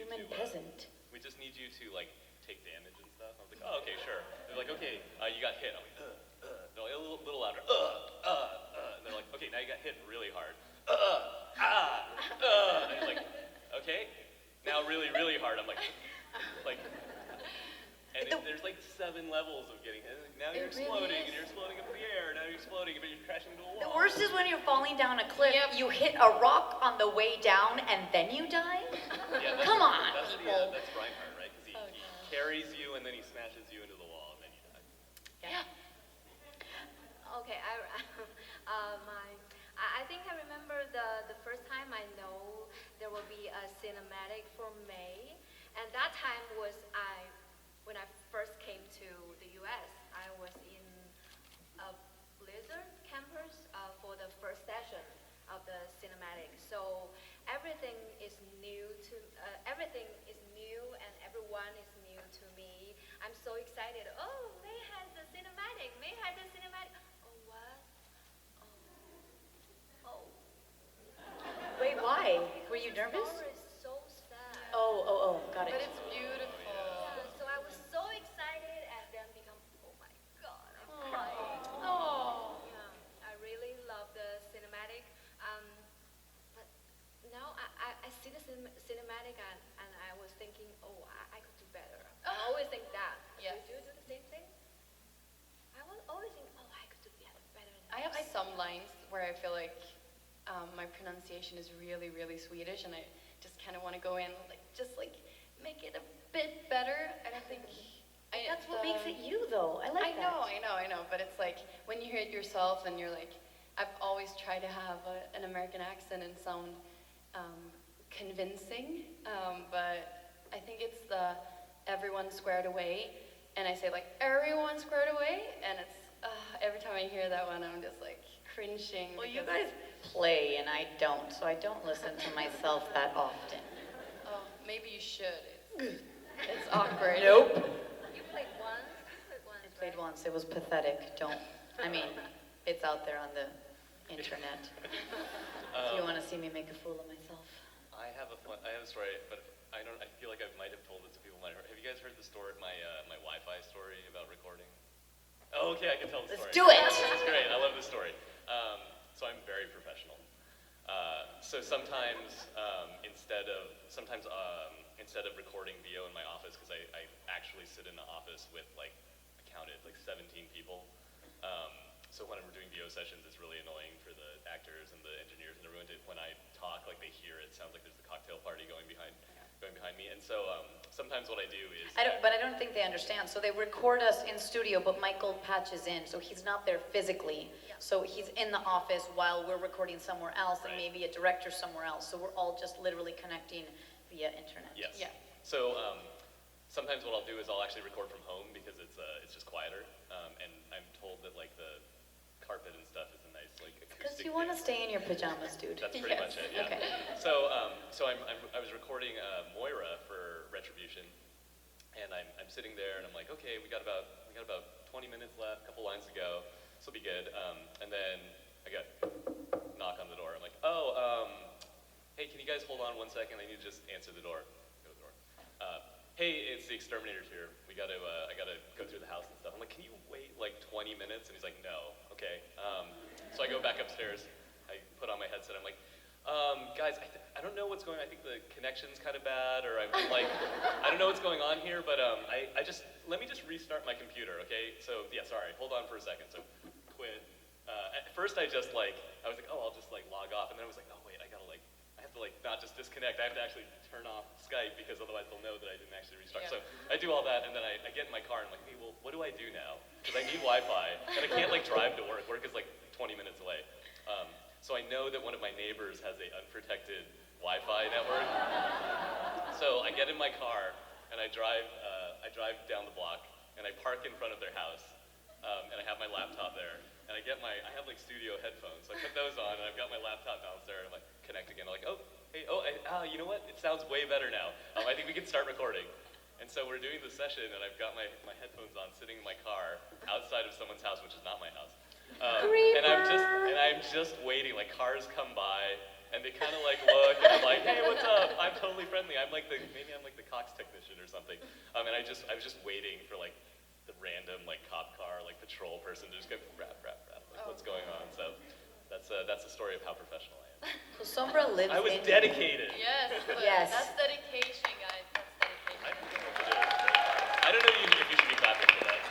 German peasant. we just need you to like take damage and stuff. I was like, oh, okay, sure. They're like, okay, you got hit. I'm like, They're like, a little louder. And they're like, okay, now you got hit really hard. And he's like, okay, now really, really hard. I'm like, and there's like 7 levels of getting hit. Now you're exploding, and you're exploding up in the air. Now you're exploding, but you're crashing into a wall. The worst is when you're falling down a cliff, you hit a rock on the way down, and then you die? Yeah, Come on, that's people. That's Reinhardt, right? Because he carries you, and then he smashes you into the wall, and then you die. Yeah. Okay, I think I remember the first time I know there will be a cinematic for May, and that time was when I first came to the U.S. I was in a Blizzard campus for the first session of the cinematic. So everything is new and everyone is new to me. I'm so excited. Oh, May has the cinematic. May has the cinematic. Oh, what? Oh. Wait, why? Were you nervous? The story is so sad. Oh, got it. But it's beautiful. So I was so excited and then become, oh my God, I'm crying. Oh. Yeah, I really love the cinematic. But now I see the cinematic and I was thinking, oh, I could do better. I always think that. Yes. Do you do the same thing? I was always think, oh, I could do better than I have some lines where I feel like my pronunciation is really, really Swedish, and I just kind of want to go in, just make it a bit better. I don't think. That's what makes it you, though. I like that. I know, but it's like when you hear it yourself, and you're like, I've always tried to have an American accent and sound convincing, but I think it's the everyone squared away, and I say like everyone squared away, and it's every time I hear that one, I'm just like cringing. Well, you guys play, and I don't, so I don't listen to myself that often. Oh, maybe you should. It's awkward. Nope. You played once? I played once. It was pathetic. It's out there on the internet. If you want to see me make a fool of myself. I have a story, but I feel like I might have told it to people. Have you guys heard the story, my Wi-Fi story about recording? Oh, okay, I can tell the story. Let's do it. It's great. I love this story. So I'm very professional. So sometimes instead of recording VO in my office, because I actually sit in the office with I counted 17 people. So when I'm doing VO sessions, it's really annoying for the actors and the engineers and everyone when I talk, they hear it. It sounds like there's the cocktail party going behind me. And so sometimes what I do is... But I don't think they understand. So they record us in studio, but Michael patches in, so he's not there physically. Yeah. So he's in the office while we're recording somewhere else, and maybe a director somewhere else. So we're all just literally connecting via internet. Yes. Yeah. So sometimes what I'll do is I'll actually record from home because it's just quieter, and I'm told that the carpet and stuff is a nice acoustic. Because you want to stay in your pajamas, dude. That's pretty much it. Yeah. Okay. So I was recording Moira for Retribution, and I'm sitting there and I'm like, okay, we got about 20 minutes left, a couple lines to go. This will be good. And then I got knock on the door. I'm like, hey, can you guys hold on 1 second? I need to just answer the door. Go to the door. Hey, it's the exterminators here. I gotta go through the house and stuff. I'm like, can you wait 20 minutes? And he's like, no. Okay. So I go back upstairs. I put on my headset. I'm like, guys, I don't know what's going on. I think the connection's kind of bad, or I'm like, I don't know what's going on here, but let me just restart my computer, okay? So yeah, sorry, hold on for a second. So quit. At first I was like, oh, I'll just log off, and then I was like, oh wait, I have to not just disconnect. I have to actually turn off Skype because otherwise they'll know that I didn't actually restart. Yeah. So I do all that, and then I get in my car and I'm like, hey, well, what do I do now? Because I need Wi-Fi, and I can't drive to work. Work is 20 minutes away. So I know that one of my neighbors has a unprotected Wi-Fi network. So I get in my car and I drive down the block and I park in front of their house, and I have my laptop there, and I have studio headphones. So I put those on and I've got my laptop downstairs and I'm connect again. I'm like, oh, hey, you know what? It sounds way better now. I think we can start recording. And so we're doing the session and I've got my headphones on, sitting in my car outside of someone's house, which is not my house. And I'm just waiting, cars come by, and they kind of like look, and I'm like, hey, what's up? I'm totally friendly. Maybe I'm like the Cox technician or something. And I was just waiting for like the random like cop car, like patrol person to just go rap, rap, rap, like what's going on? So that's the story of how professional I am. So Sombra lives I was in. dedicated. Yes, but Yes. that's dedication, guys. That's dedication. I don't know if you should be clapping for that.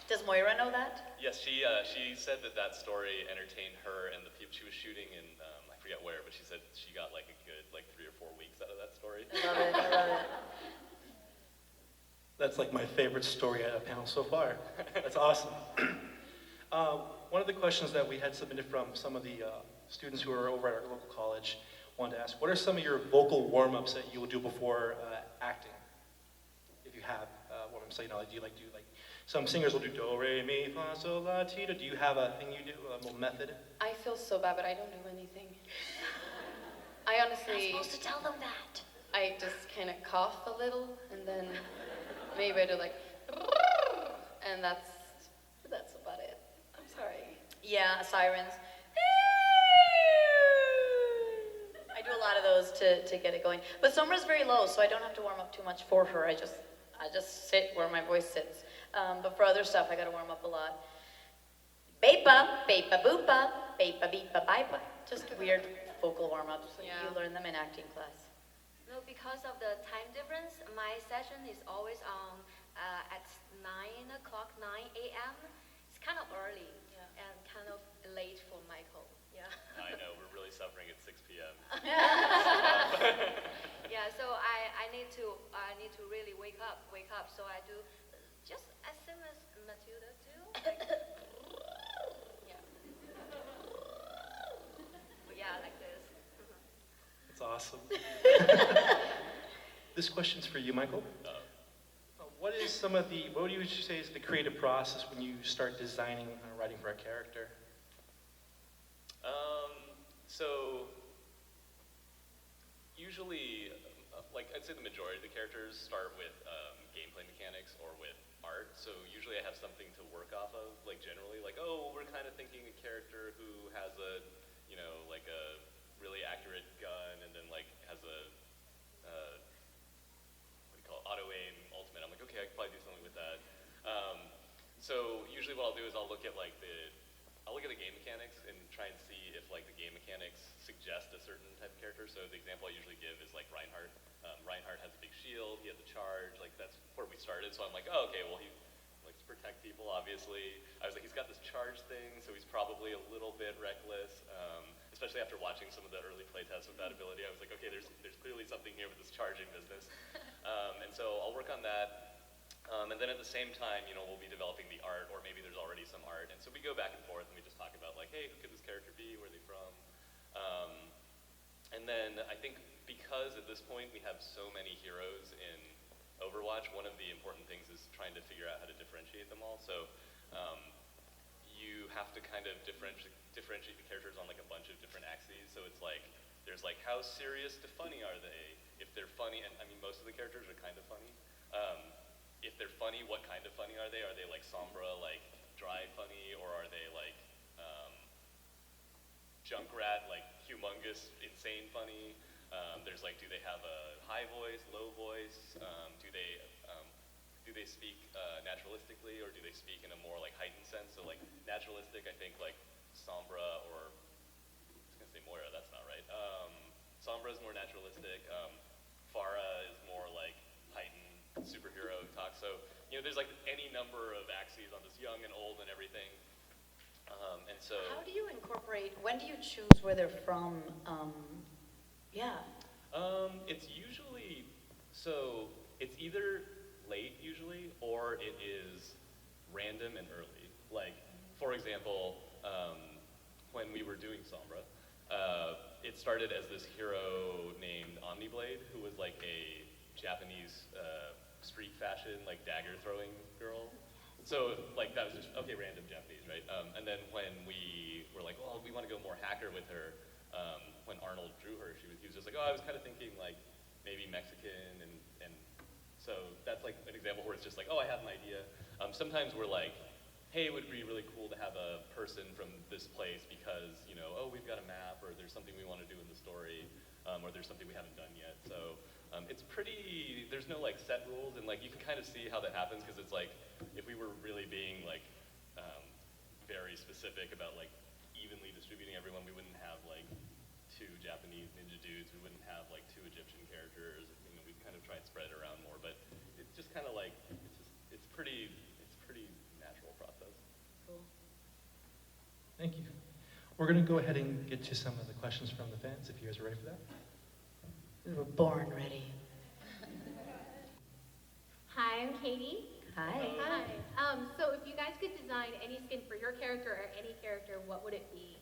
Does Moira know that? Yes, she said that story entertained her and the people she was shooting in, I forget where, but she said she got like a good like 3 or 4 weeks out of that story. I love it, I love it. That's like my favorite story out of panel so far. That's awesome. One of the questions that we had submitted from some of the students who are over at our local college wanted to ask, what are some of your vocal warm-ups that you will do before acting? If you have warm-ups, so, do you like some singers will do do, re, mi, fa, sol, la, ti, do. Do you have a thing you do, a little method? I feel so bad, but I don't do anything. I honestly, You're supposed to tell them that. I just kind of cough a little, and then maybe I do like, and that's about it. I'm sorry. Yeah, sirens. I do a lot of those to get it going. But Sombra's very low, so I don't have to warm up too much for her. I just sit where my voice sits. But for other stuff, I gotta warm up a lot. Beepa, beepa boopa, beepa beepa baipa. Just weird vocal warm-ups. Yeah. You learn them in acting class. No, because of the time difference, my session is always on at 9 o'clock, 9 a.m. It's kind of early and kind of late for Michael. Yeah. I know, we're really suffering at 6 p.m. Yeah. So I need to really wake up. So I do just as same as Matilda do. Like, yeah. Yeah, like this. That's awesome. This question's for you, Michael. What do you say is the creative process when you start designing or writing for a character? So usually, like I'd say the majority of the characters start with gameplay mechanics or with art. So usually I have something to work off of, like generally, like, oh, we're kind of thinking a character who has a, like a really accurate gun and then like has a, what do you call it, auto aim ultimate. I'm like, okay, I could probably do something with that. So usually what I'll do is I'll look at the game mechanics and try and see if like the game mechanics suggest a certain type of character. So the example I usually give is like Reinhardt. Reinhardt has a big shield, he has a charge, like that's where we started. So I'm like, oh, okay, well he likes to protect people, obviously. I was like, he's got this charge thing, so he's probably a little bit reckless. Especially after watching some of the early playtests with that ability, I was like, okay, there's clearly something here with this charging business. And so I'll work on that. And then at the same time, we'll be developing the art, or maybe there's already some art. And so we go back and forth and we just talk about like, hey, who could this character be? Where are they from? And then I think because at this point we have so many heroes in Overwatch, one of the important things is trying to figure out how to differentiate them all. So you have to kind of differentiate the characters on like a bunch of different axes. So it's like, there's like, how serious to funny are they? If they're funny, and I mean most of the characters are kind of funny. If they're funny, what kind of funny are they? Are they like Sombra, like dry funny, or are they like Junkrat, like humongous, insane funny? There's like, do they have a high voice, low voice? Do they speak naturalistically, or do they speak in a more like heightened sense? So like naturalistic, I think like Sombra, or I was gonna say Moira, that's not right. Sombra is more naturalistic. Pharah is more like heightened superhero talk. So there's like any number of axes on this young and old and everything. And so How do you incorporate, when do you choose where they're from? Yeah. it's usually, so it's either late usually, or it is random and early. Like, for example, when we were doing Sombra, it started as this hero named Omniblade, who was like a Japanese street fashion, like dagger throwing girl. So like that was just, okay, random Japanese, right? And then when we were like, well, we want to go more hacker with her, when Arnold drew her, he was just like, oh, I was kind of thinking like maybe Mexican, and so that's like an example where it's just like, oh, I have an idea. Sometimes we're like hey, it would be really cool to have a person from this place because, you know, oh, we've got a map, or there's something we want to do in the story, or there's something we haven't done yet. So it's pretty, there's no like set rules, and like you can kind of see how that happens, because it's like, if we were really being like very specific about like evenly distributing everyone, we wouldn't have like 2 Japanese ninja dudes, we wouldn't have like 2 Egyptian characters, you know, we'd kind of try and spread it around more, but it's just kind of like, it's pretty natural process. Cool. Thank you. We're going to go ahead and get to some of the questions from the fans, if you guys are ready for that. We were born ready. Hi, I'm Katie. Hi. Hi. So if you guys could design any skin for your character or any character, what would it be?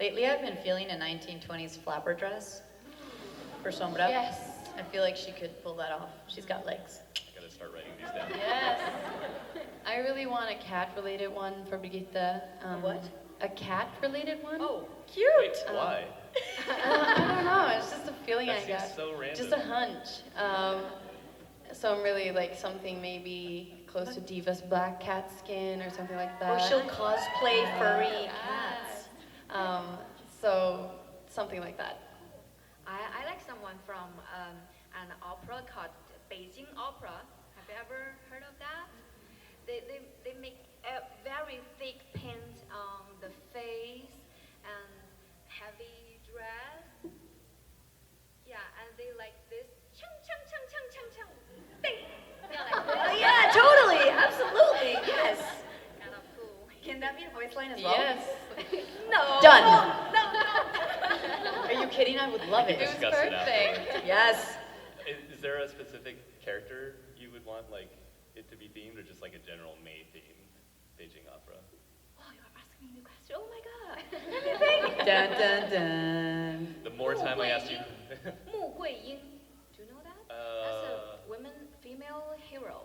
Lately, I've been feeling a 1920s flapper dress for Sombra. Yes. I feel like she could pull that off. She's got legs. I gotta start writing these down. Yes. I really want a cat-related one for Brigitte. what? A cat-related one? Oh, cute. Wait, why? I don't know. It's just a feeling That I seems got. so random. Just a hunch. So I'm really like something maybe close to Diva's black cat skin or something like that. Or she'll cosplay furry cats. So something like that. I like someone from an opera called Beijing Opera. Have you ever heard of that? They make a very thick paint on the face and heavy dress. Yeah, and they like this chung chung chung chung chung chung. Bing. Yeah, like Oh, this. yeah, totally. Absolutely. Yes. Kind of cool. Can that be a voice line as well? Yes. No. Done. No. Are you kidding? I would love It it. was Discuss it perfect. Yes. Is there a specific character you would want like it to be themed, or just like a general May themed Beijing opera? Oh, you're asking me the question. Oh my god. Dun, dun, dun. The more time I ask you, Mu Guiyin. Do you know that? That's a women, female hero.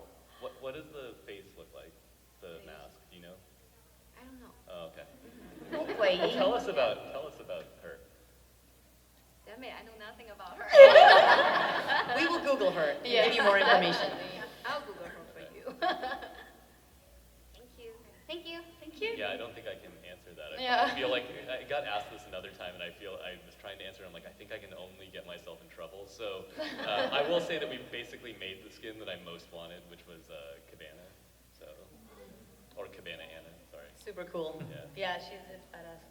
what does the face look like? The mask, do you know? I don't know. Oh, okay. Wait. Tell us about her. Damn it, I know nothing about her. We will Google her. and Yeah. Give you more information. I'll Google her for you. Thank you. Thank you. Thank you. Yeah, I don't think I can answer that. Yeah. I feel like I got asked this another time, and I was trying to answer. I'm like, I think I can only get myself in trouble. So I will say that we basically made the skin that I most wanted, which was Cabana. So, or Cabana Anna. Sorry. Super cool. Yeah. It's badass.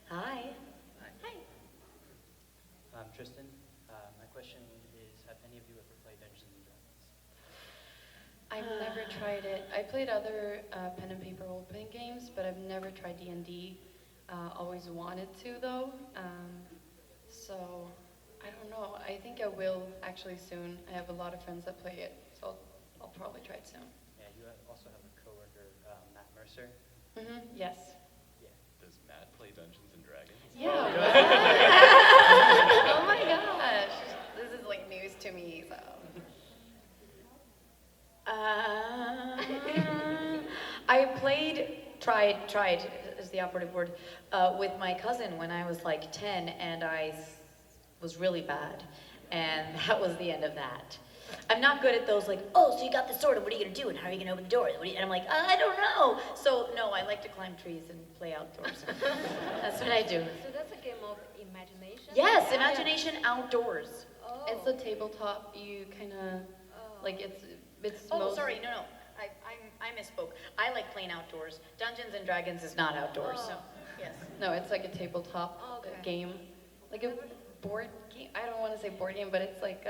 Hi. Hi. I'm Tristan. My question is, have any of you ever played Dungeons and Dragons? I've never tried it. I played other pen and paper role-playing games, but I've never tried D&D. Always wanted to, though. So I don't know. I think I will actually soon. I have a lot of friends that play it, so I'll probably try it soon. Yeah, you also have a coworker, Matt Mercer. Yes. Yeah. Does Matt play Dungeons and Dragons? Yeah. Oh my gosh. This is like news to me, so. I tried is the operative word, with my cousin when I was like 10, and I was really bad. And that was the end of that. I'm not good at those, like, oh, so you got the sword, and what are you gonna do, and how are you gonna open the door? And I'm like, I don't know. So, no, I like to climb trees and play outdoors. That's what I do. So that's a game of imagination? Yes, Yeah. imagination outdoors. Oh. It's a tabletop. You kind of, like, it's Oh, most- sorry, no. I misspoke. I like playing outdoors. Dungeons and Dragons is not outdoors, so, yes. No, it's like a tabletop Okay. game. Like a board game. I don't want to say board game, but it's like,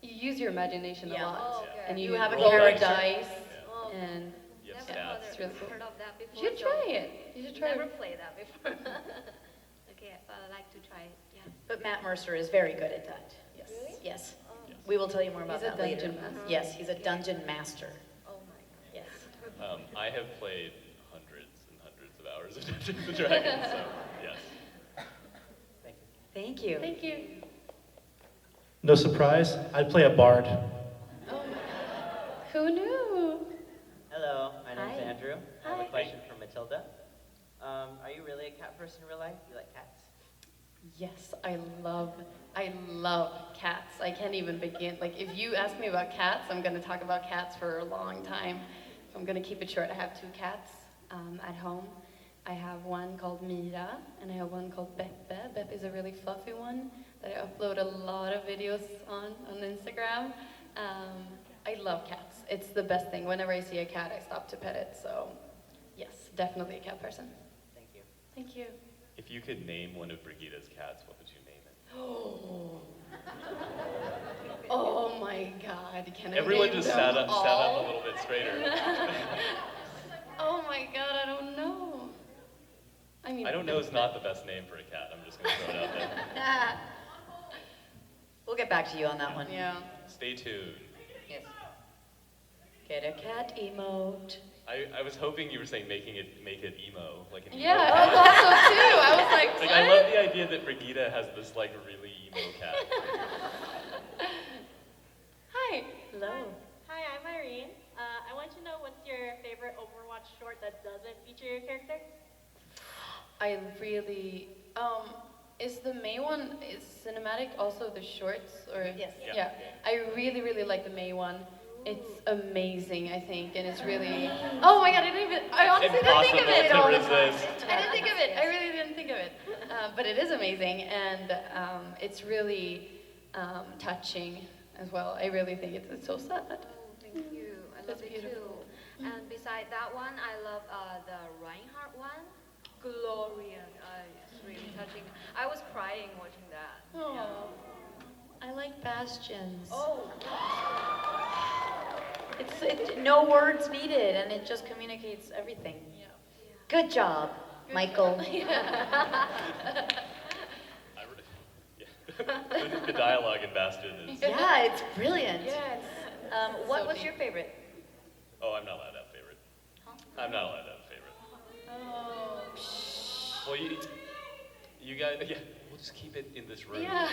you use your imagination Yeah. a lot. Oh, okay. And You have a roll character. dice, Oh, and You have never stats. It's really cool. heard of that before. you should so try it. You should try Never it. played that before. Okay, but I'd like to try it. Yeah. But Matt Mercer is very good at that. Yes. Really? Yes. Oh, We will tell you more about He's a that later. dungeon master. Yes, he's a dungeon master. oh my god. Yes. I have played hundreds and hundreds of hours of Dungeons and Dragons, so yes. Thank you. Thank you. Thank you. No surprise, I'd play a bard. Oh, who knew? Hello, my name's Hi. Andrew. I have Hi. a question for Matilda. Are you really a cat person in real life? You like cats? Yes, I love cats. I can't even begin. Like, if you ask me about cats, I'm going to talk about cats for a long time. so I'm gonna keep it short. I have 2 cats at home. I have one called Mira, and I have one called Beppe. Beppe is a really fluffy one that I upload a lot of videos on Instagram. I love cats. It's the best thing. Whenever I see a cat, I stop to pet it. So, yes, definitely a cat person. Thank you. Thank you. If you could name one of Brigida's cats, what would you name it? Oh. Oh my God! Can I Everyone name just them sat up all? a little bit straighter. Oh my God! I don't know. I mean, I don't know is not the best name for a cat. I'm just going to throw it out there. We'll get back to you on that one. Yeah. Stay tuned. Yes. Get a cat emote. I was hoping you were saying make it emo, like an emo Yeah, cat. I thought so too. I was like, Like, what? I love the idea that Brigida has this, like, really emo cat. Hi. Hello. Hi, I'm Irene. I want to know what's your favorite Overwatch short that doesn't feature your character? I really, is the May one, is cinematic also the shorts, or? Yes. Yeah. I really, really like the May one. It's amazing, I think, and it's really, oh my God, I honestly didn't think of it. Impossible to resist. I didn't think of it. I really didn't think of it. But it is amazing, and it's really touching as well. I really think it's so sad. Oh, thank you. I love That's it beautiful. too. And beside that one, I love the Reinhardt one. Glorious. It's really touching. I was crying watching that. Oh. I like Bastions. Oh. It's no words needed, and it just communicates everything. Yeah. Good job, Michael. I re- yeah. The dialogue in Bastion is. Yeah, it's brilliant. Yes. What So was deep. your favorite? Oh, I'm not allowed to have a favorite. I'm not allowed to have a favorite. Oh. Well, you guys, yeah, we'll just keep it in this room. Yeah.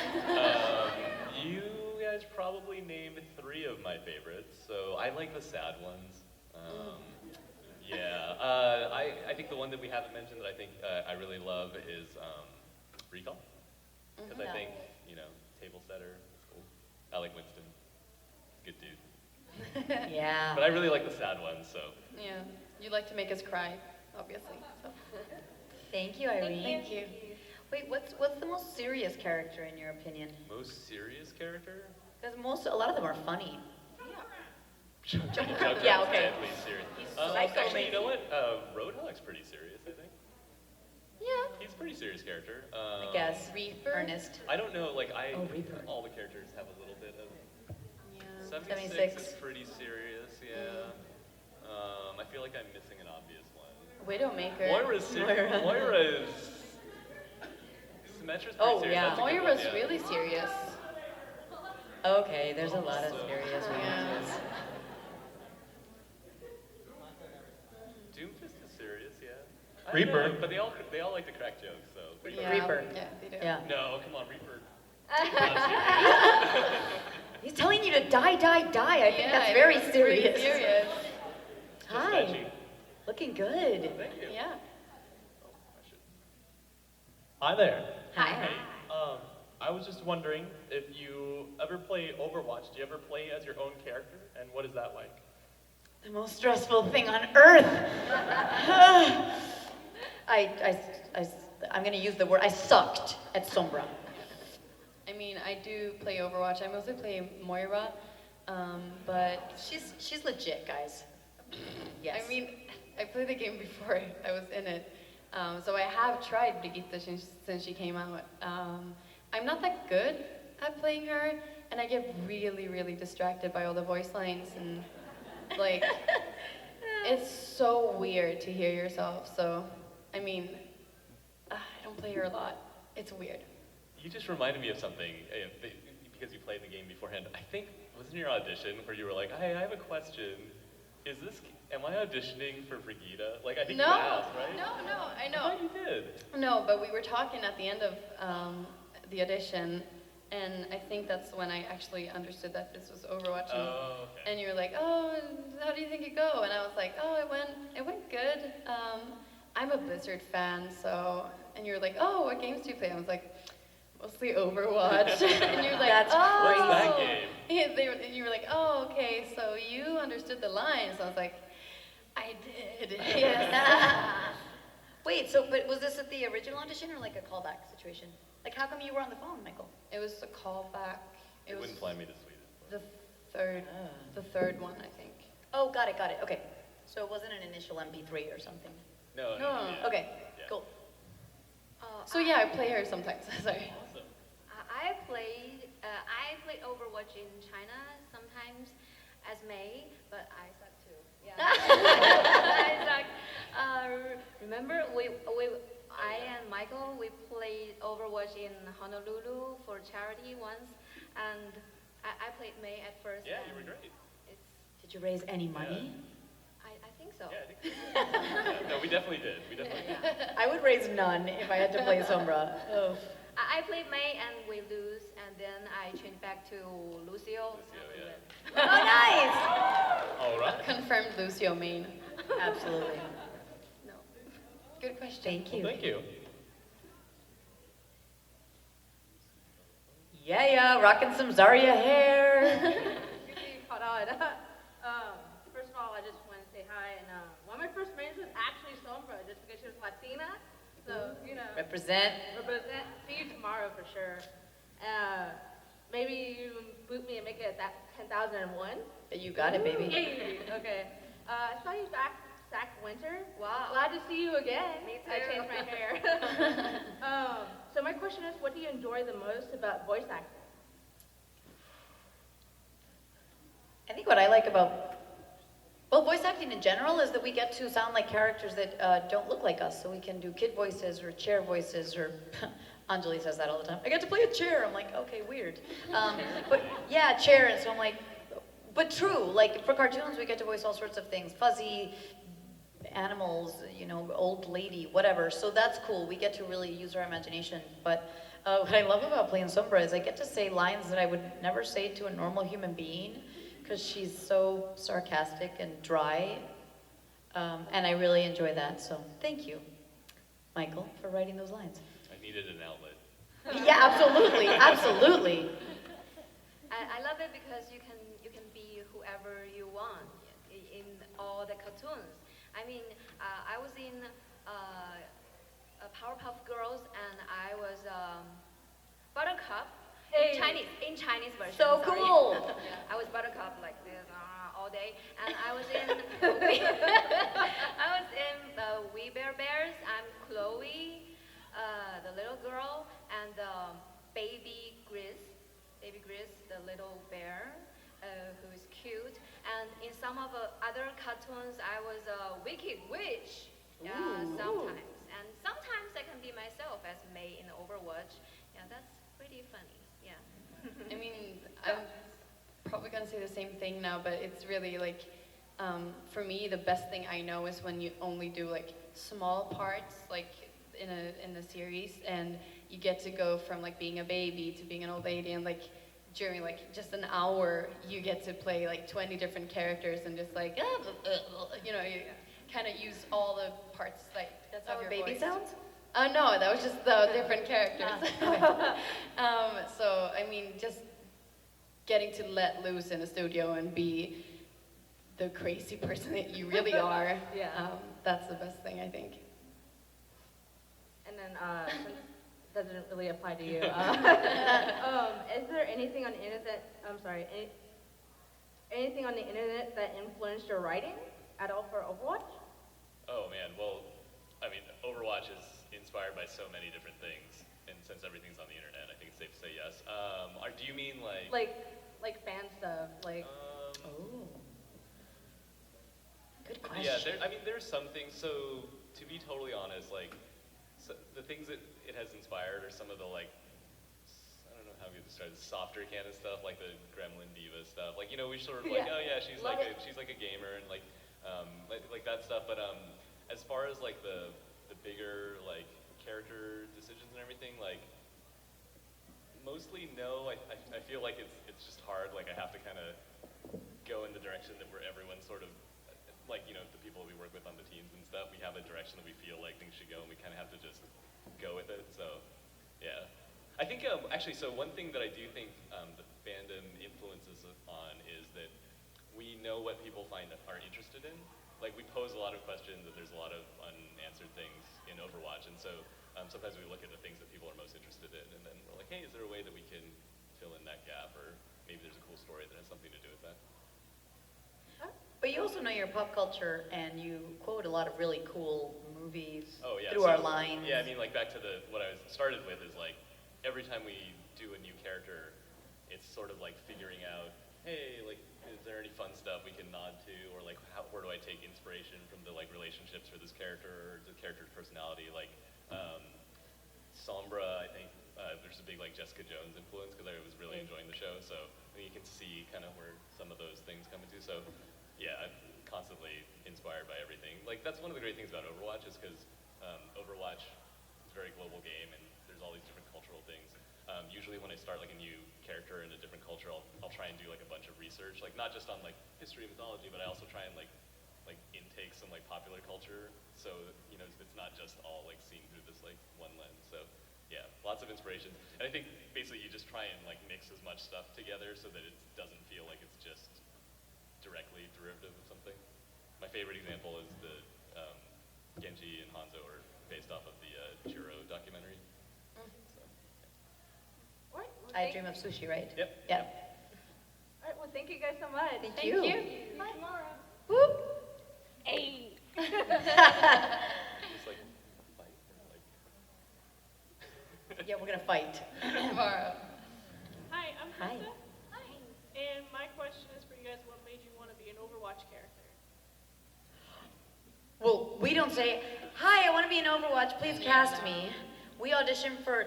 You guys probably named 3 of my favorites, so I like the sad ones. Yeah, I think the one that we haven't mentioned that I think I really love is Recall, because I think, table setter, is cool. I like Winston, good dude. Yeah. But I really like the sad ones, so. Yeah. You like to make us cry, obviously. So. Thank you, Irene. Thank you. Wait, what's the most serious character in your opinion? Most serious character? Because a lot of them are funny. Jughead's Yeah, okay. deadly serious. so Actually, you know what? Roadhog's pretty serious, I think. Yeah. He's a pretty serious character. I guess. Reaper? Ernest. I don't know, like, Oh, Reaper. all the characters have a little bit of. Yeah. 76 76. is pretty serious, yeah. I feel like I'm missing an obvious one. Widowmaker. Moira's serious. Moira. Moira is. Symmetra's pretty Oh, serious. yeah. That's a good one, Moira's yeah. really serious. Okay, there's a lot of So- serious Yeah. ones. Doomfist is serious, yeah. I don't Reaper. know, but they all like to crack jokes, so. Yeah. Reaper. Yeah, they do. Yeah. No, come on, Reaper. He's not serious. He's telling you to die, die, die. I think Yeah, that's I very know, it's serious. Pretty serious. Just Hi. edgy. Looking good. Thank you. Yeah. I should- Hi there. Hi. I was just wondering if you ever play Overwatch. Do you ever play as your own character, and what is that like? The most stressful thing on earth. I'm going to use the word, I sucked at Sombra. I mean, I do play Overwatch. I mostly play Moira, but She's legit, guys. Yes. I mean, I played the game before I was in it, so I have tried Brigitte since she came out. I'm not that good at playing her, and I get really, really distracted by all the voice lines and like, it's so weird to hear yourself. So, I mean, I don't play her a lot. It's weird. You just reminded me of something, because you played the game beforehand. I think, wasn't your audition where you were like, hey, I have a question. Am I auditioning for Brigida? Like, I think No, you asked, right? no, I I know. thought you did. No, but we were talking at the end of the audition, and I think that's when I actually understood that this was Overwatch. Oh, okay. And you were like, oh, how do you think it go? And I was like, oh, it went good. I'm a Blizzard fan, so, and you were like, oh, what games do you play? I was like, mostly Overwatch. And you were like, That's oh. What's that game? Yeah, and you were like, oh, okay, so you understood the lines. I was like, I did. Wait, so, but was this at the original audition or like a callback situation? Like, how come you were on the phone, Michael? It was a callback. They It was wouldn't fly me to Sweden. the third one, I think. Oh, got it, okay. So it wasn't an initial MP3 or something? No. No. Yeah. Okay, Yeah. cool. So yeah, I play her sometimes. Sorry. Awesome. I played Overwatch in China sometimes as Mei, but I suck too. Yeah. I suck. Remember I and Michael, we played Overwatch in Honolulu for charity once, and I played Mei at first. Yeah, you and were great. It's, Did you raise any money? I think so. Yeah, I think so. Yeah, no, we definitely did. We definitely did. Yeah. I would raise none if I had to play Sombra. Oh. I played Mei and we lose, and then I changed back to Lucio. Lucio, and we yeah. win. Oh, nice! All right. Confirmed Lucio main. Absolutely. No. Good question. Thank you. Well, thank you. Yeah, rocking some Zarya hair. Hold on. First of all, I just want to say hi. And one of my first friends was actually Sombra, just because she was Latina. So, you know, Represent. represent. See you tomorrow for sure. Maybe you boot me and make it that 10,001. You got it, baby. Hey, okay. I saw you back winter. Wow. Glad to see you again. Me I too. changed my hair. So my question is, what do you enjoy the most about voice acting? I think what I like about, well, voice acting in general is that we get to sound like characters that don't look like us. So we can do kid voices or chair voices or, Anjali says that all the time. I get to play a chair. I'm like, okay, weird. But yeah, chair. And so I'm like, but true. Like for cartoons, we get to voice all sorts of things. Fuzzy, animals, you know, old lady, whatever. So that's cool. We get to really use our imagination. But what I love about playing Sombra is I get to say lines that I would never say to a normal human being because she's so sarcastic and dry. And I really enjoy that. So thank you, Michael, for writing those lines. I needed an outlet. Yeah, absolutely, absolutely. I love it because you can be whoever you want in all the cartoons. I mean, I was in Powerpuff Girls and I was Buttercup in Chinese version. So sorry. cool. I was Buttercup like this all day, and I was in I was in We Bear Bears. I'm Chloe, the little girl, and Baby Grizz, the little bear, who is cute. And in some of the other cartoons, I was a wicked witch. Yeah, sometimes. And sometimes I can be myself as Mei in Overwatch. Yeah, that's pretty funny. Yeah. I mean, I'm probably gonna say the same thing now, but it's really like, for me, the best thing I know is when you only do like small parts, like in a series, and you get to go from like being a baby to being an old lady, and like during like just an hour, you get to play like 20 different characters and just like, you know, you kind of use all the parts like That's of how a your baby voice. sounds? No, that was just the different characters. So, I mean, just getting to let loose in a studio and be the crazy person that you really are, Yeah. that's the best thing, I think. And then, since it doesn't really apply to you, is there anything on the internet, anything on the internet that influenced your writing at all for Overwatch? Oh man, well, I mean, Overwatch is inspired by so many different things, and since everything's on the internet, I think it's safe to say yes. Do you mean like? Like fan stuff, like. Oh. Good Yeah, question. I mean, there's some things. So to be totally honest, like the things that it has inspired are some of the like, I don't know how to describe it, softer kind of stuff, like the Gremlin Diva stuff. Like, you know, we sort of like, Yeah. oh yeah, she's Love like it. she's like a gamer and like that stuff. But as far as like the bigger like character decisions and everything, like mostly no. I feel like it's just hard. Like I have to kind of go in the direction that where everyone sort of, like, you know, the people we work with on the teams and stuff, we have a direction that we feel like things should go, and we kind of have to just go with it. So, yeah. I think, actually, so one thing that I do think the fandom influences us on is that we know what people are interested in, like we pose a lot of questions and there's a lot of unanswered things in Overwatch, and so sometimes we look at the things that people are most interested in, and then we're like, hey, is there a way that we can fill in that gap, or maybe there's a cool story that has something to do with that? But you also know your pop culture, and you quote a lot of really cool movies Oh yeah. through so, our lines. Yeah, I mean, like back to what I started with is like every time we do a new character, it's sort of like figuring out, hey, like, is there any fun stuff we can nod to, or like, where do I take inspiration from the like relationships for this character, or the character's personality? Like, Sombra, I think there's a big like Jessica Jones influence because I was really enjoying the show. So I mean, you can see kind of where some of those things come into. So yeah, I'm constantly inspired by everything. Like that's one of the great things about Overwatch is because Overwatch is a very global game and there's all these different cultural things. Usually when I start like a new character in a different culture, I'll try and do like a bunch of research, like not just on like history and mythology, but I also try and like intake some like popular culture. So you know it's not just all like seen through this like one lens. So yeah, lots of inspiration. And I think basically you just try and like mix as much stuff together so that it doesn't feel like it's just directly derivative of something. My favorite example is the Genji and Hanzo are based off of the Jiro documentary. So, All right, well, I Dream of Sushi, right? Yep. Yeah. All right, well, thank you guys so much. Thank Thank you. you. Bye, tomorrow. Whoop. Hey. just like fight, like Yeah, we're gonna fight tomorrow. Hi, I'm Hi. Krista. And my question is for you guys, what made you want to be an Overwatch character? Well, we don't say, hi, I want to be in Overwatch, please cast me. We audition for,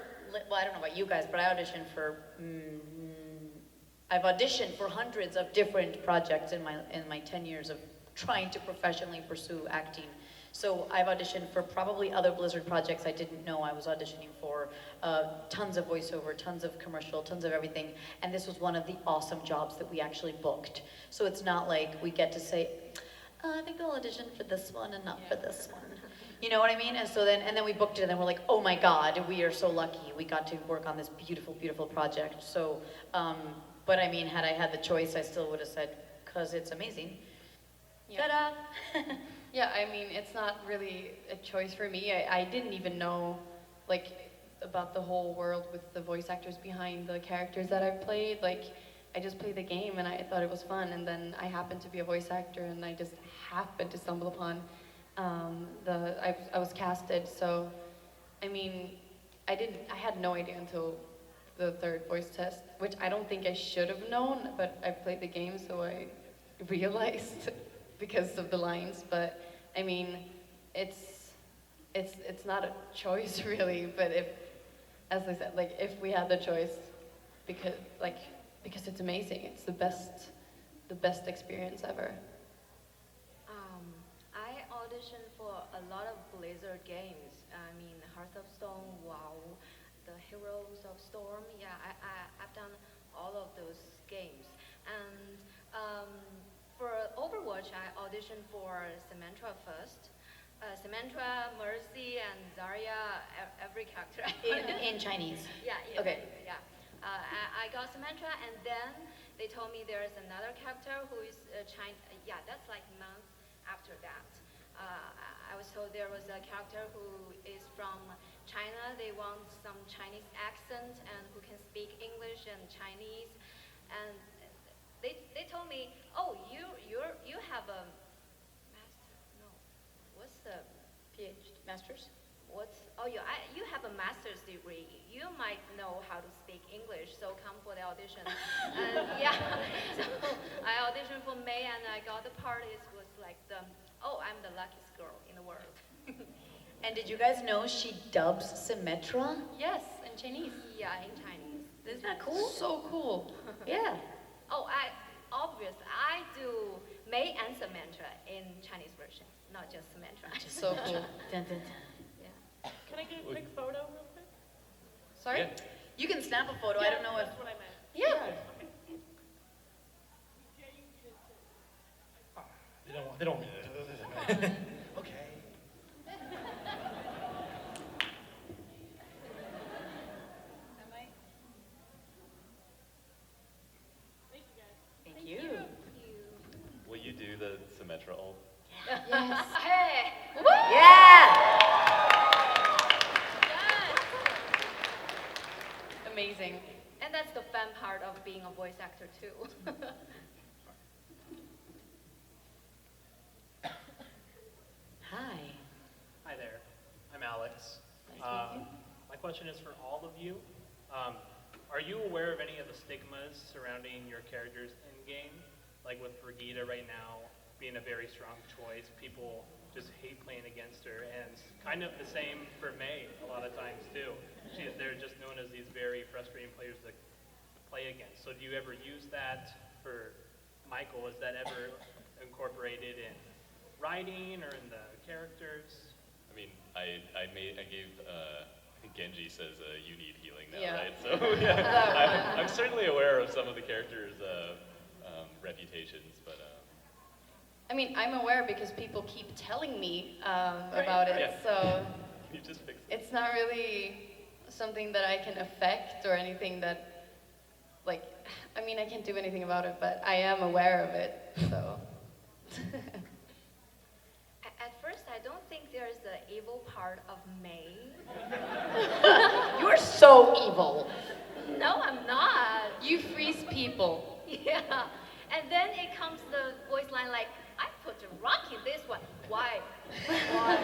well, I don't know about you guys, but I auditioned for, I've auditioned for hundreds of different projects in my 10 years of trying to professionally pursue acting. So I've auditioned for probably other Blizzard projects I didn't know I was auditioning for, tons of voiceover, tons of commercial, tons of everything, and this was one of the awesome jobs that we actually booked. So it's not like we get to say, I think I'll audition for this one and not for this one. You know what I mean? And so then we booked it and then we're like, oh my God, we are so lucky. We got to work on this beautiful, beautiful project. So, but I mean, had I had the choice, I still would have said, cause it's amazing. Yeah. Ta-da! Yeah, I mean, it's not really a choice for me. I didn't even know, like, about the whole world with the voice actors behind the characters that I've played. Like, I just played the game and I thought it was fun, and then I happened to be a voice actor and I just happened to stumble upon I was casted. So, I mean, I had no idea until the third voice test, which I don't think I should have known, but I played the game, so I realized because of the lines. But I mean, it's not a choice really, but if, as I said, like if we had the choice, because it's amazing, it's the best experience ever. I auditioned for a lot of Blizzard games. I mean, Hearts of Stone, WoW, the Heroes of Storm. Yeah, I've done all of those games. And for Overwatch, I auditioned for Symmetra first. Symmetra, Mercy, and Zarya, every character. In Chinese. Yeah, Okay. yeah. I got Symmetra, and then they told me there's another character who is Chinese. Yeah, that's like month after that. I was told there was a character who is from China. They want some Chinese accent and who can speak English and Chinese. And they told me, oh, you have a master? No, what's the PhD, masters? you have a master's degree. You might know how to speak English, so come for the audition. And yeah, so I auditioned for May and I got the part. It was like I'm the luckiest girl in the world. And did you guys know she dubs Symmetra? Yes, in Chinese. Yeah, in Chinese. Isn't that cool? So cool. Yeah. Oh, I do May and Symmetra in Chinese version, not just Symmetra. So cool. Dun, dun, dun. Yeah. Can I get a quick photo real quick? Sorry? Yeah. You can snap a photo. I don't know if. That's what I meant. Yeah. They don't. Okay. Thank you. Will you do the Symmetra ult? Yes. Hey! Yeah! Amazing. And that's the fun part of being a voice actor too. Hi. Hi there, I'm Alex. Nice to meet you. My question is for all of you. Are you aware of any of the stigmas surrounding your characters in game? Like with Brigida right now being a very strong choice, people just hate playing against her, and kind of the same for May a lot of times too. They're just known as these very frustrating players to play against. So do you ever use that for Michael? Is that ever incorporated in writing or in the characters? I mean, I gave, I think Genji says you need healing now, Yeah. right? So yeah, I'm certainly aware of some of the characters' reputations, but I mean, I'm aware because people keep telling me about it, Yeah. so can you just fix it? it's not really something that I can affect or anything that, like, I mean, I can't do anything about it, but I am aware of it, so. At first, I don't think there's the evil part of May. You're so evil. No, I'm not. You freeze people. Yeah. And then it comes the voice line like, I put a rock in this one. Why? Why?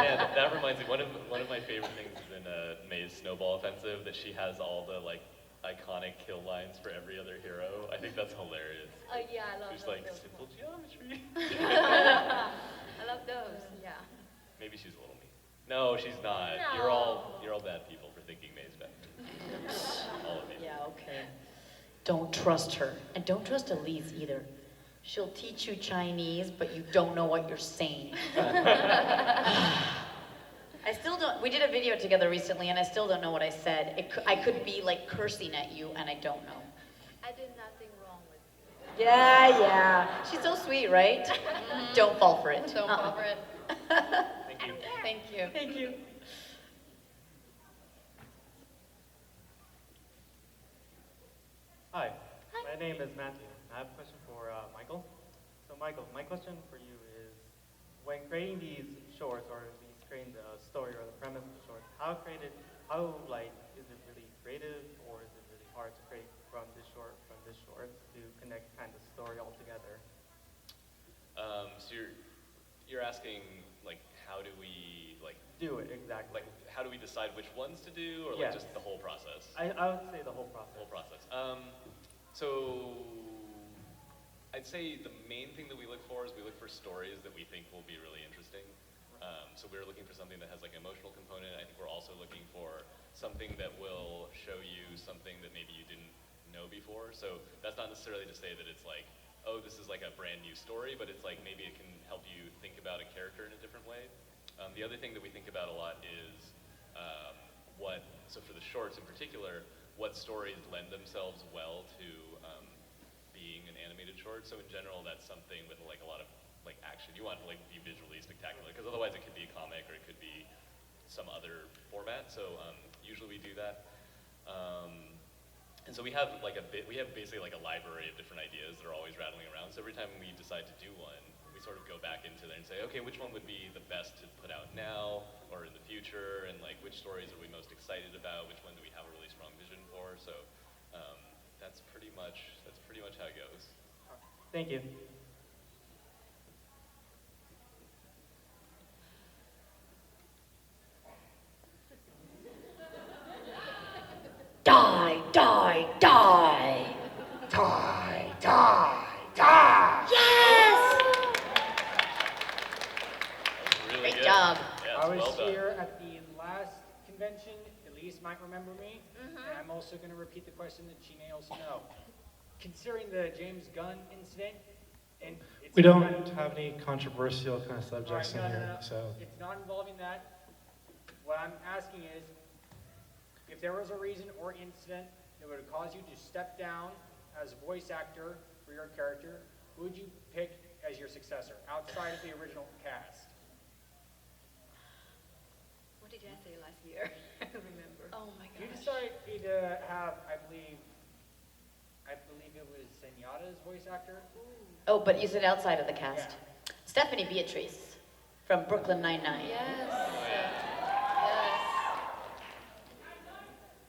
Yeah, that reminds me. One of my favorite things is in May's Snowball Offensive that she has all the like iconic kill lines for every other hero. I think that's hilarious. Oh yeah, I love She's those. like simple geometry. I love those. Yeah. Maybe she's a little mean. No, she's not. No. You're all bad people for thinking May's bad. All of you. Yeah, okay. Don't trust her. And don't trust Elise either. She'll teach you Chinese, but you don't know what you're saying. I still don't, we did a video together recently and I still don't know what I said. I could be like cursing at you and I don't know. I did nothing wrong with you. Yeah. She's so sweet, right? Don't fall for it. Don't fall for it. Thank you. Thank you. Thank you. Hi, my name is Matthew. I have a question for Michael. So Michael, my question for you is, when creating these shorts or creating the story or the premise of the short, how is it really creative or is it really hard to create from this short to connect kind of story all together? So you're asking like how do we like Do it, exactly. how do we decide which ones to do or like Yes. just the whole process? I would say the whole process. Whole process. So I'd say the main thing that we look for is we look for stories that we think will be really interesting. So we're looking for something that has like an emotional component. I think we're also looking for something that will show you something that maybe you didn't know before. So that's not necessarily to say that it's like, oh, this is like a brand new story, but it's like maybe it can help you think about a character in a different way. The other thing that we think about a lot is so for the shorts in particular, what stories lend themselves well to being an animated short. So in general, that's something with like a lot of like action. You want to like be visually spectacular because otherwise it could be a comic or it could be some other format. So usually we do that. And so we have like we have basically like a library of different ideas that are always rattling around. So every time we decide to do one, we sort of go back into there and say, okay, which one would be the best to put out now or in the future, and like which stories are we most excited about? Which one do we have a really strong vision for? So that's pretty much how it goes. Thank you. Die, die, die. Die, die, die! Yes! Really Great good. job. Yeah, I was well done. here at the last convention. Elise might remember me. And I'm also going to repeat the question that she may also know. Considering the James Gunn incident, and it's We don't kind of- have any controversial kind of subjects in All right, here, so. It's not involving that. What I'm asking is, if there was a reason or incident that would have caused you to step down as a voice actor for your character, who would you pick as your successor, outside of the original cast? What did I say last year? I don't remember. Oh my You gosh. decided to have, I believe it was Zenyatta's voice actor. Oh, but you said outside of the cast. Yeah. Stephanie Beatrice from Brooklyn Nine-Nine. Yes. Yes.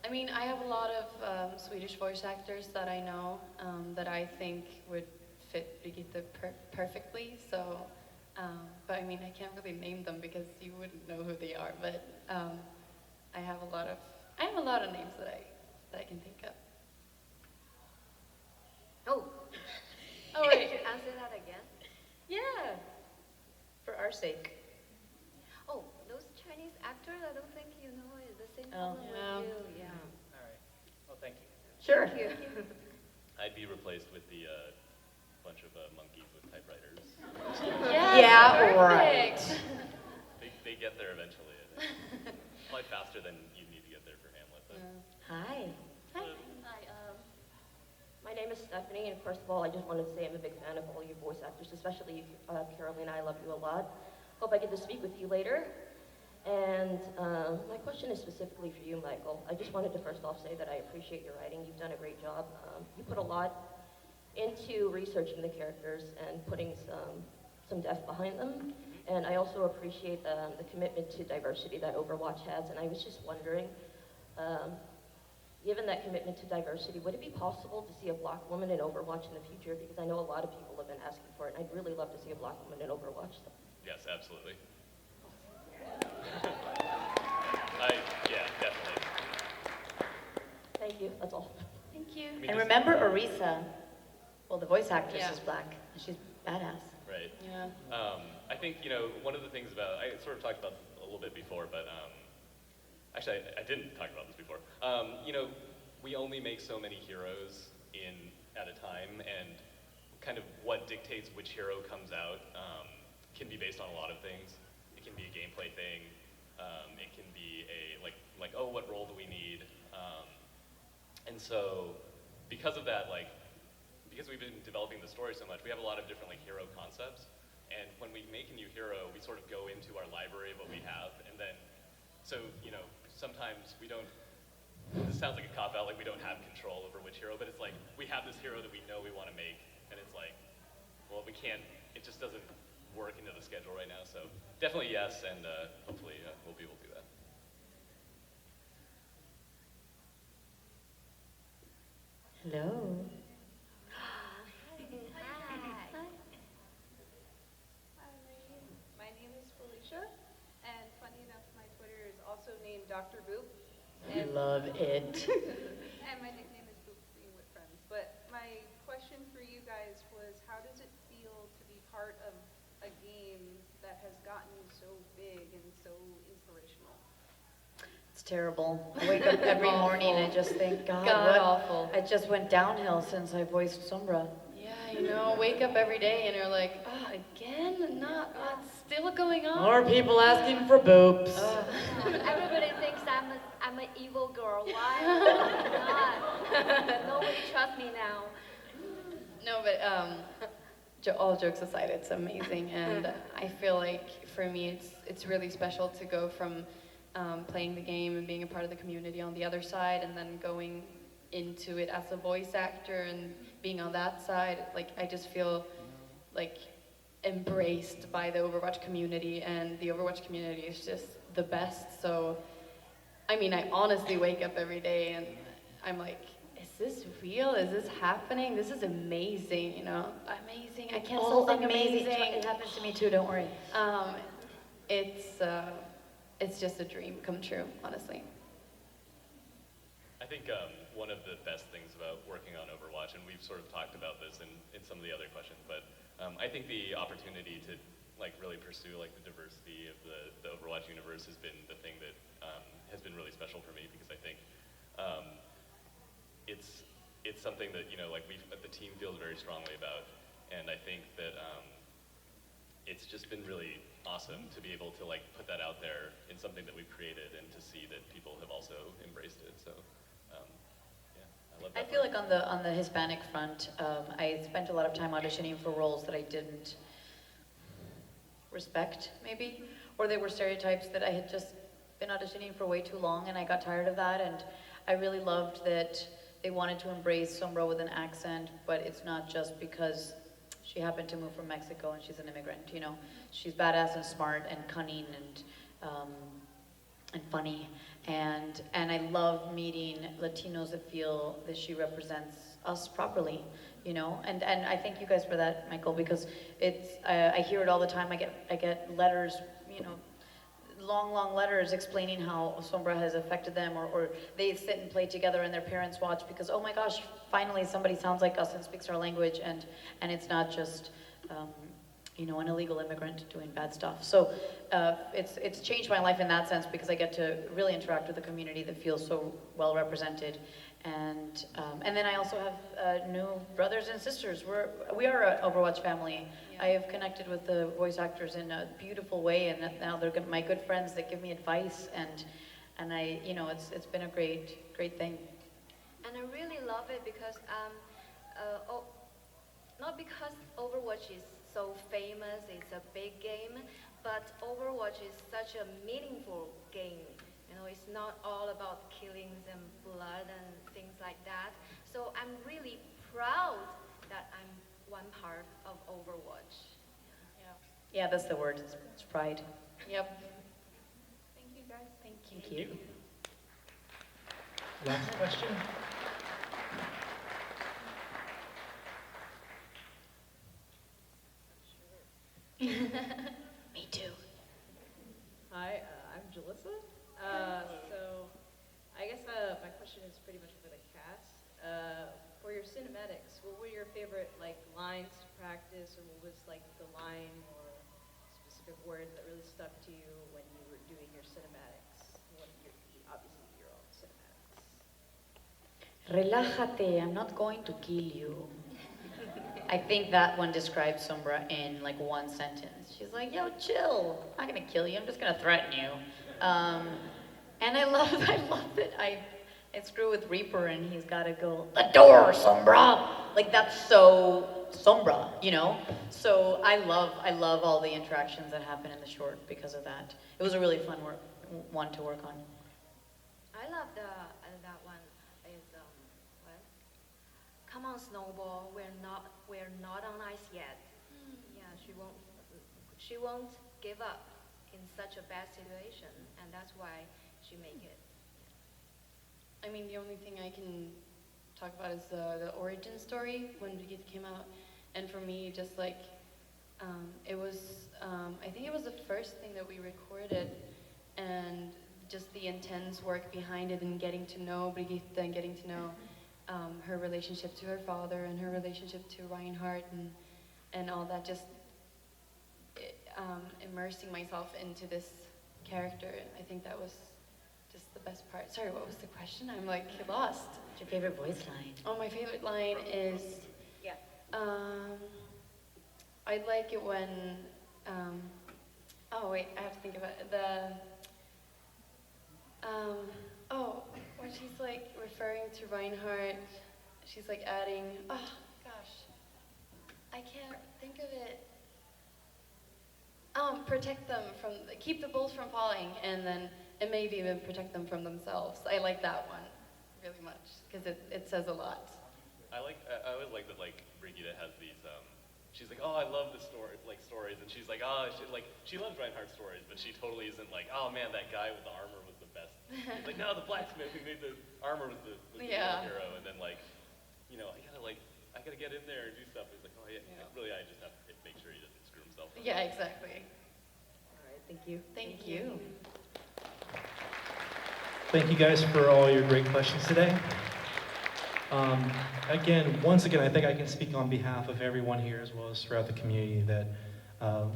I mean, I have a lot of Swedish voice actors that I know that I think would fit Brigitte perfectly. So, but I mean, I can't really name them because you wouldn't know who they are. But I have a lot of names that I can think of. Oh. Oh wait. Could you answer that again? Yeah, for our sake. Oh, those Chinese actors, I don't think you know it the same Oh. color Yeah. with you. Yeah. All right. Well, thank you. Sure. Thank you. I'd be replaced with the bunch of monkeys with typewriters. Yeah, right. They get there eventually. Probably faster than you need to get there for Hamlet. But. Hi. Hi, my name is Stephanie, and first of all, I just wanted to say I'm a big fan of all your voice actors, especially Carolina. I love you a lot. Hope I get to speak with you later. And my question is specifically for you, Michael. I just wanted to first off say that I appreciate your writing. You've done a great job. You put a lot into researching the characters and putting some depth behind them. And I also appreciate the commitment to diversity that Overwatch has. And I was just wondering, given that commitment to diversity, would it be possible to see a Black woman in Overwatch in the future? Because I know a lot of people have been asking for it, and I'd really love to see a Black woman in Overwatch. Yes, absolutely. Yeah, definitely. Thank you, that's all. Thank you. I mean, And just- remember Orisa? Well, the voice actress Yeah. is black, and she's badass. Right. Yeah. I think, one of the things about, I sort of talked about this a little bit before, but actually, I didn't talk about this before. We only make so many heroes at a time, and kind of what dictates which hero comes out can be based on a lot of things. It can be a gameplay thing. It can be oh, what role do we need? And so, because of that, because we've been developing the story so much, we have a lot of different hero concepts. And when we make a new hero, we sort of go into our library of what we have, and then, sometimes we don't. This sounds like a cop out, we don't have control over which hero, but it's we have this hero that we know we want to make, and it's well, we can't. It just doesn't work into the schedule right now. So definitely yes, and hopefully we'll be able to do that. Hello. My name is Felicia, and funny enough, my Twitter is also named Dr. Boop. And, Love it. and my nickname is Boop Being with Friends. But my question for you guys was, how does it feel to be part of a game that has gotten so big and so inspirational? It's terrible. I wake up every morning and I just think, God, what? awful. I just went downhill since I voiced Sombra. Yeah, wake up every day and you're like, oh, again? Not what's still going on? More people asking for boobs. Everybody thinks I'm an evil girl. Why? I'm not. Nobody trusts me now. No, but all jokes aside, it's amazing, and I feel like for me, it's really special to go from playing the game and being a part of the community on the other side, and then going into it as a voice actor and being on that side. I just feel embraced by the Overwatch community, and the Overwatch community is just the best. So, I mean, I honestly wake up every day and I'm like, is this real? Is this happening? This is amazing, Amazing. I can't Oh, stop saying amazing. amazing. It happens to me too, don't worry. It's just a dream come true, honestly. I think one of the best things about working on Overwatch, and we've sort of talked about this in some of the other questions, but I think the opportunity to really pursue the diversity of the Overwatch universe has been the thing that has been really special for me, because I think it's something that the team feels very strongly about, and I think that it's just been really awesome to be able to put that out there in something that we've created, and to see that people have also embraced it. So yeah, I love that. I feel like on the Hispanic front, I spent a lot of time auditioning for roles that I didn't respect, maybe, or they were stereotypes that I had just been auditioning for way too long, and I got tired of that. And I really loved that they wanted to embrace Sombra with an accent, but it's not just because she happened to move from Mexico and she's an immigrant, you know. She's badass and smart and cunning and funny. And I love meeting Latinos that feel that she represents us properly, you know. And I thank you guys for that, Michael, because it's I hear it all the time. I get letters, you know, long letters explaining how Sombra has affected them, or they sit and play together and their parents watch because, oh my gosh, finally somebody sounds like us and speaks our language, and it's not just you know, an illegal immigrant doing bad stuff. So it's changed my life in that sense because I get to really interact with a community that feels so well represented. And then I also have new brothers and sisters. We are an Overwatch family. Yeah. I have connected with the voice actors in a beautiful way, and now they're my good friends that give me advice, and I, you know, it's been a great thing. And I really love it because, not because Overwatch is so famous, it's a big game, but Overwatch is such a meaningful game. You know, it's not all about killings and blood and things like that. So I'm really proud that I'm one part of Overwatch. Yeah, that's the word. It's pride. Yep. Thank you, guys. Thank you. Last question. Me too. Hi, I'm Jalissa. So I guess my question is pretty much for the cast. For your cinematics, what were your favorite lines to practice, or what was the line or specific words that really stuck to you when you were doing your cinematics? Obviously your own cinematics. Relájate, I'm not going to kill you. I think that one describes Sombra in one sentence. She's like, yo, chill. I'm not gonna kill you, I'm just gonna threaten you. And I love that I screw with Reaper and he's gotta go, the door, Sombra! That's so Sombra, you know? So I love all the interactions that happen in the short because of that. It was a really fun one to work on. I love that one. Is come on, Snowball. We're not on ice yet. Yeah, she won't give up in such a bad situation, and that's why she make it. I mean, the only thing I can talk about is the origin story when Brigitte came out, and for me, just it was, I think it was the first thing that we recorded, and just the intense work behind it and getting to know Brigitte and getting to know her relationship to her father and her relationship to Reinhardt and all that, just immersing myself into this character. I think that was just the best part. Sorry, what was the question? I'm lost. What's your favorite voice line? Oh, my favorite line is, I like it when, oh wait, I have to think about it. When she's referring to Reinhardt, she's adding, oh gosh, I can't think of it. Protect them keep the bulls from falling, and maybe even protect them from themselves. I like that one really much, because it says a lot. I always like that Brigitte has these, she's like, oh, I love the stories, and she's like, oh, she loves Reinhardt's stories, but she totally isn't like, oh man, that guy with the armor was the best. She's like, no, the blacksmith who made the armor was the real hero, and then you know, I gotta get in there and do stuff. He's like, oh yeah. Really, I just have to make sure he doesn't screw himself up. Yeah, exactly. All right, thank you. Thank you. Thank you guys for all your great questions today. Once again, I think I can speak on behalf of everyone here as well as throughout the community that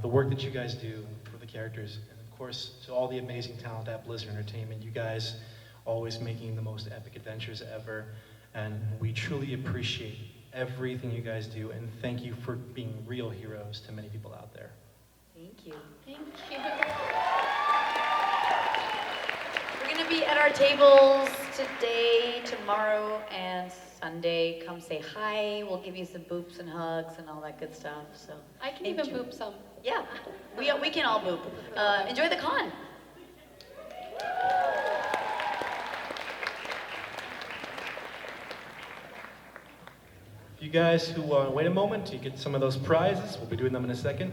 the work that you guys do for the characters, and of course to all the amazing talent at Blizzard Entertainment, you guys always making the most epic adventures ever, and we truly appreciate everything you guys do, and thank you for being real heroes to many people out there. Thank you. Thank you. We're gonna be at our tables today, tomorrow, and Sunday. Come say hi. We'll give you some boops and hugs and all that good stuff. So I can even boop some. Yeah, we can all boop. Enjoy the con. you guys who wait a moment to get some of those prizes, we'll be doing them in a second.